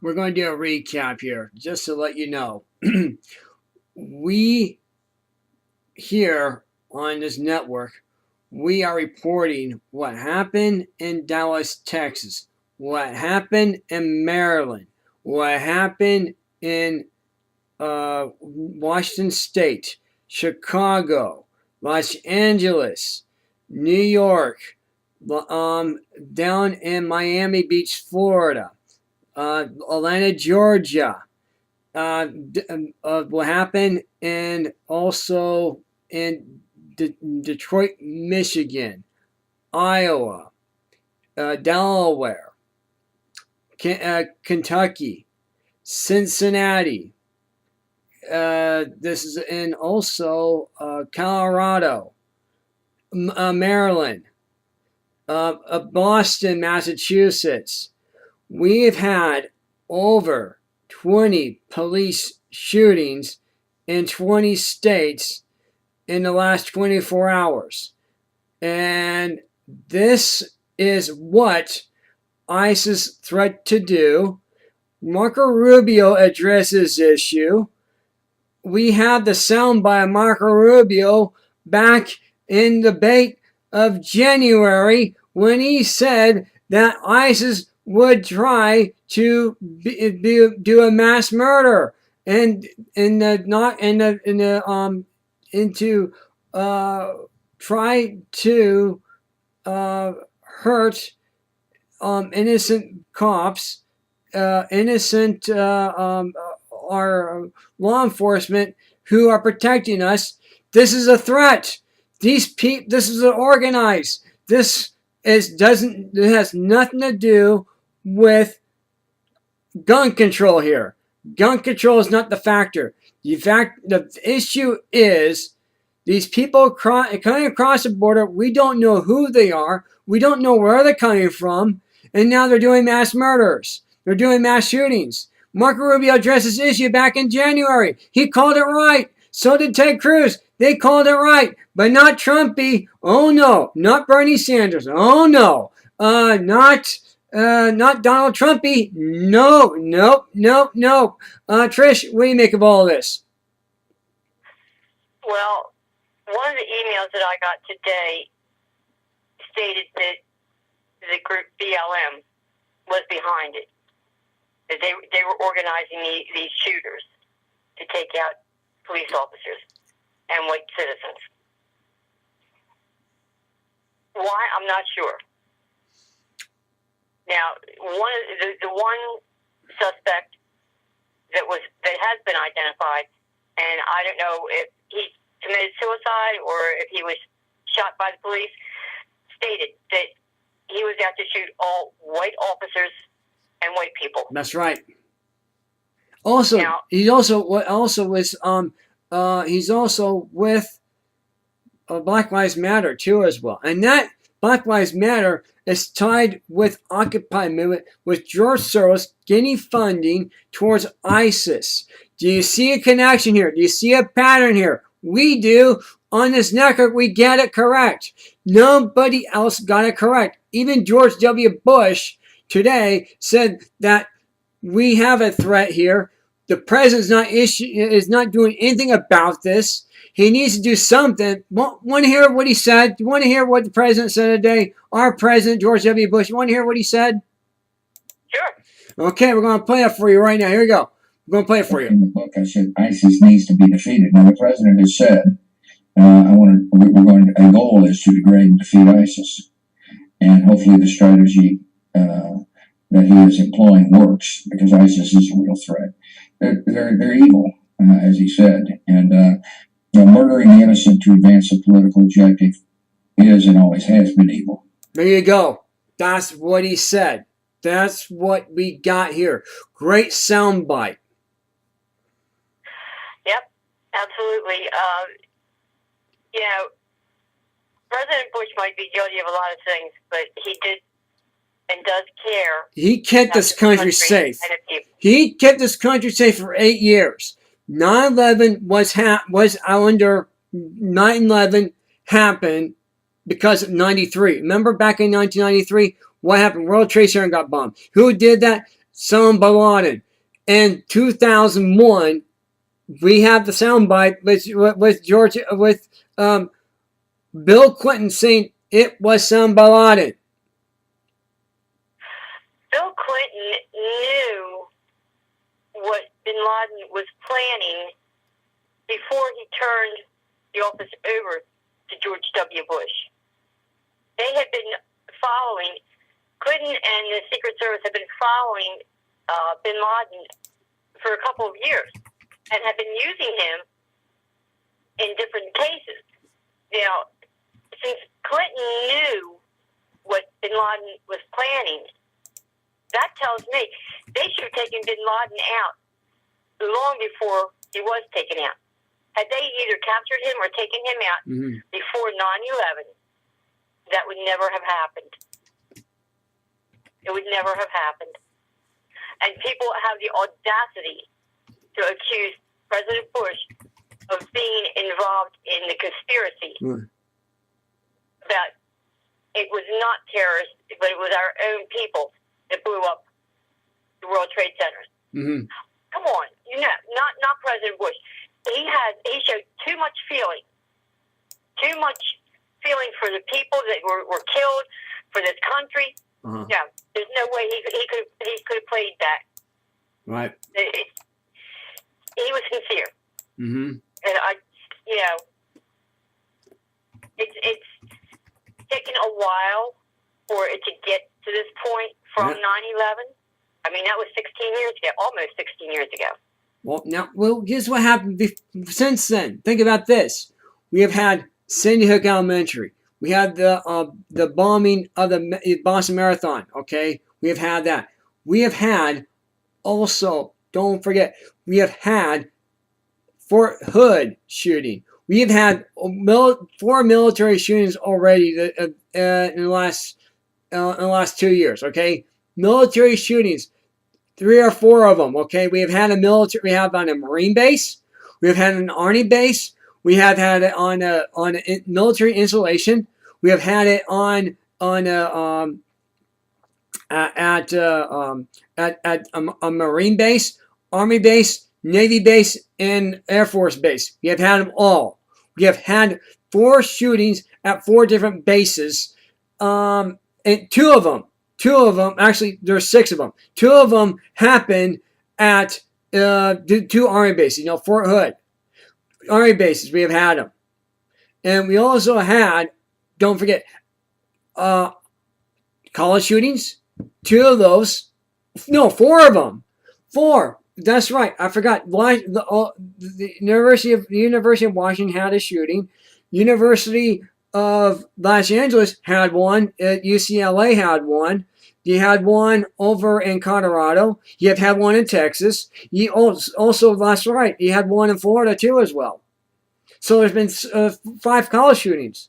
we're going to do a recap here, just to let you know. We here on this network, we are reporting what happened in Dallas, Texas, what happened in Maryland, what happened in Washington State, Chicago, Los Angeles, New York, down in Miami Beach, Florida, Atlanta, Georgia, what happened, and also in Detroit, Michigan, Iowa, Delaware, Kentucky, Cincinnati. This is in also Colorado, Maryland, Boston, Massachusetts. We've had over 20 police shootings in 20 states in the last 24 hours. And this is what ISIS threat to do. Marco Rubio addresses this issue. We have the sound by Marco Rubio back in the debate of January when he said that ISIS would try to do a mass murder and try to hurt innocent cops, innocent our law enforcement who are protecting us. This is a threat. This is organized. It has nothing to do with gun control here. Gun control is not the factor. The issue is these people coming across the border. We don't know who they are. We don't know where they're coming from. And now they're doing mass murders. They're doing mass shootings. Marco Rubio addressed this issue back in January. He called it right. So did Ted Cruz. They called it right. But not Trumpy. Oh no. Not Bernie Sanders. Oh no. Not Donald Trumpy. No. Trish, what do you make of all of this? Well, one of the emails that I got today stated that the group BLM was behind it. That they were organizing these shooters to take out police officers and white citizens. Why? I'm not sure. Now, the one suspect that has been identified, and I don't know if he committed suicide or if he was shot by the police, stated that he was out to shoot all white officers and white people. That's right. Also, now, he's also with Black Lives Matter too as well, and that Black Lives Matter is tied with Occupy movement with George Soros getting funding towards ISIS. Do you see a connection here? Do you see a pattern here? We do. On this network, we get it correct. Nobody else got it correct. Even George W. Bush today said that we have a threat here. The president is not doing anything about this. He needs to do something. Want to hear what he said? Do you want to hear what the president said today? Our president, George W. Bush. You want to hear what he said? Sure. Okay, we're going to play it for you right now. Here we go. We're going to play it for you. In the book, I said ISIS needs to be defeated. Now, the president has said, a goal is to degrade and defeat ISIS. And hopefully the strategy that he is employing works, because ISIS is a real threat. They're evil, as he said, and murdering the innocent to advance a political objective is and always has been evil. There you go. That's what he said. That's what we got here. Great soundbite. Yep, absolutely. President Bush might be guilty of a lot of things, but he did and does care. He kept this country safe. He kept this country safe for 8 years. 9/11 9/11 happened because of 93. Remember back in 1993, what happened? World Trade Center got bombed. Who did that? Osama bin Laden. In 2001, we have the soundbite with Bill Clinton saying it was Osama bin Laden. Bill Clinton knew what bin Laden was planning before he turned the office over to George W. Bush. They had been following, Clinton and the Secret Service had been following bin Laden for a couple of years and had been using him in different cases. Now, since Clinton knew what bin Laden was planning, that tells me they should have taken bin Laden out long before he was taken out. Had they either captured him or taken him out before 9/11, that would never have happened. It would never have happened. And people have the audacity to accuse President Bush of being involved in the conspiracy. That it was not terrorists, but it was our own people that blew up the World Trade Centers. Come on, not President Bush. He showed too much feeling for the people that were killed, for this country. Yeah, there's no way he could have played that. Right. He was sincere. And it's taken a while for it to get to this point from 9/11. I mean, that was 16 years ago, almost 16 years ago. Well, here's what happened since then. Think about this. We have had Sandy Hook Elementary. We had the bombing of the Boston Marathon. Okay, we have had that. We have had also, don't forget, we have had Fort Hood shooting. We have had 4 military shootings already in the last 2 years. Okay, military shootings. 3 or 4 of them. Okay, we have had we have on a Marine base, we have had an Army base, we have had it on a military installation, we have had it at a Marine base, Army base, Navy base, and Air Force base. We have had them all. We have had 4 shootings at 4 different bases, and 2 of them, actually, there's 6 of them. 2 of them happened at 2 Army bases. Fort Hood. Army bases, we have had them. And we also had, don't forget, college shootings. 2 of those. No, 4 of them. 4. That's right. I forgot. The University of Washington had a shooting. University of Los Angeles had one. UCLA had one. You had one over in Colorado. You have had one in Texas. You also, that's right, you had one in Florida too as well. So there's been 5 college shootings.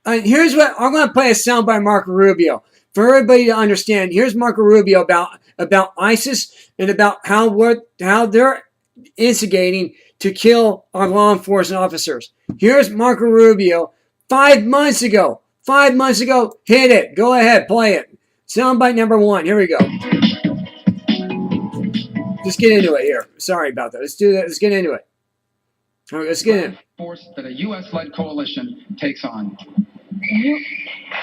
Here's what I'm going to play a sound by Marco Rubio for everybody to understand. Here's Marco Rubio about ISIS and about how they're instigating to kill our law enforcement officers. Here's Marco Rubio 5 months ago. 5 months ago. Hit it. Go ahead. Play it. Soundbite number 1. Here we go. Just get into it here. Sorry about that. Let's do that. Let's get into it. All right, let's get in. Force that a U.S.-led coalition takes on.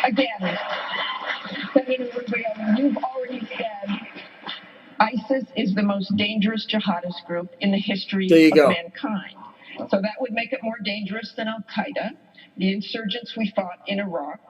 Again, Senator Rubio, you've already said ISIS is the most dangerous jihadist group in the history of mankind. So that would make it more dangerous than Al-Qaeda, the insurgents we fought in Iraq.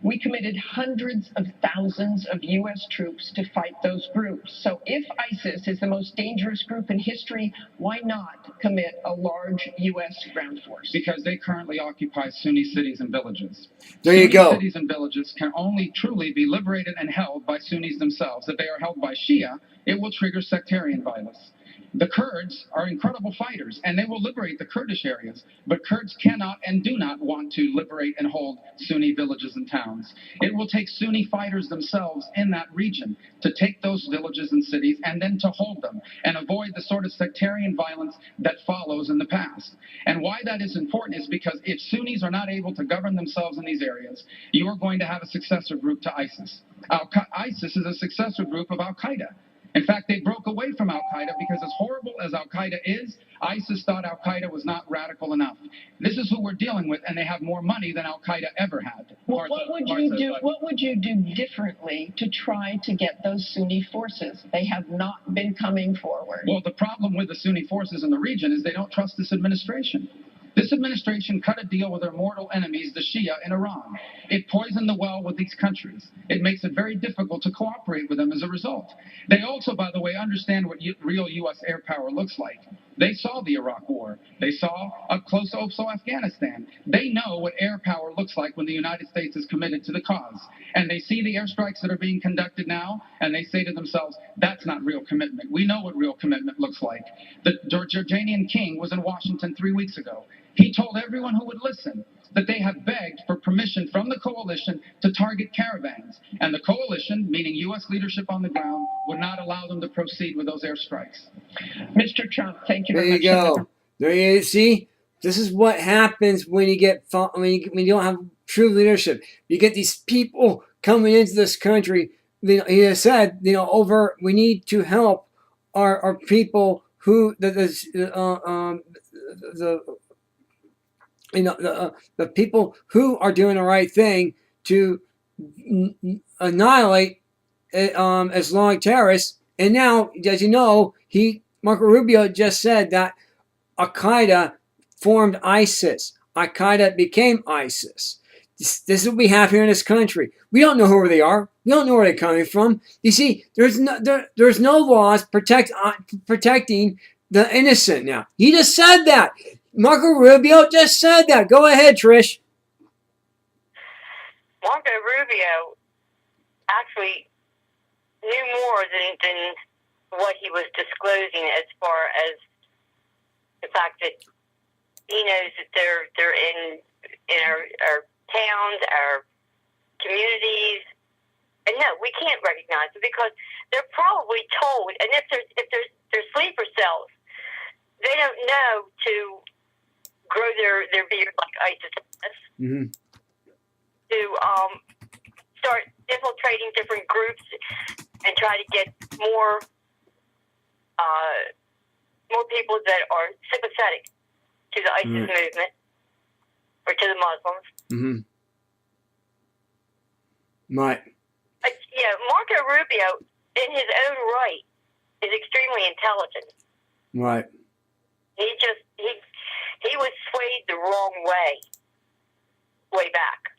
We committed hundreds of thousands of U.S. troops to fight those groups. So if ISIS is the most dangerous group in history, why not commit a large U.S. ground force? Because they currently occupy Sunni cities and villages. There you go. Sunni cities and villages can only truly be liberated and held by Sunnis themselves. If they are held by Shia, it will trigger sectarian violence. The Kurds are incredible fighters, and they will liberate the Kurdish areas, but Kurds cannot and do not want to liberate and hold Sunni villages and towns. It will take Sunni fighters themselves in that region to take those villages and cities and then to hold them and avoid the sort of sectarian violence that follows in the past. And why that is important is because if Sunnis are not able to govern themselves in these areas, you are going to have a successor group to ISIS. ISIS is a successor group of Al-Qaeda. In fact, they broke away from Al-Qaeda because as horrible as Al-Qaeda is, ISIS thought Al-Qaeda was not radical enough. This is who we're dealing with, and they have more money than Al-Qaeda ever had. Well, what would you do differently to try to get those Sunni forces? They have not been coming forward. Well, the problem with the Sunni forces in the region is they don't trust this administration. This administration cut a deal with their mortal enemies, the Shia in Iran. It poisoned the well with these countries. It makes it very difficult to cooperate with them as a result. They also, by the way, understand what real U.S. air power looks like. They saw the Iraq War. They saw up close also Afghanistan. They know what air power looks like when the United States is committed to the cause. And they see the airstrikes that are being conducted now, and they say to themselves, that's not real commitment. We know what real commitment looks like. The Jordanian king was in Washington 3 weeks ago. He told everyone who would listen that they have begged for permission from the coalition to target caravans. And the coalition, meaning U.S. leadership on the ground, would not allow them to proceed with those airstrikes. Mr. Trump, thank you very much. There you go. There you see. This is what happens when you get when you don't have true leadership. You get these people coming into this country. He has said, we need to help our people who the people who are doing the right thing to annihilate Islamic terrorists. And now, as you know, Marco Rubio just said that Al-Qaeda formed ISIS. Al-Qaeda became ISIS. This is what we have here in this country. We don't know who they are. We don't know where they're coming from. You see, there's no laws protecting the innocent now. He just said that. Marco Rubio just said that. Go ahead, Trish. Marco Rubio actually knew more than what he was disclosing as far as the fact that he knows that they're in our towns, our communities. And no, we can't recognize them because they're probably told, and if they're sleeper cells, they don't know to grow their beard like ISIS does, to start infiltrating different groups and try to get more people that are sympathetic to the ISIS movement or to the Muslims. Right. Marco Rubio, in his own right, is extremely intelligent. Right. He was swayed the wrong way back.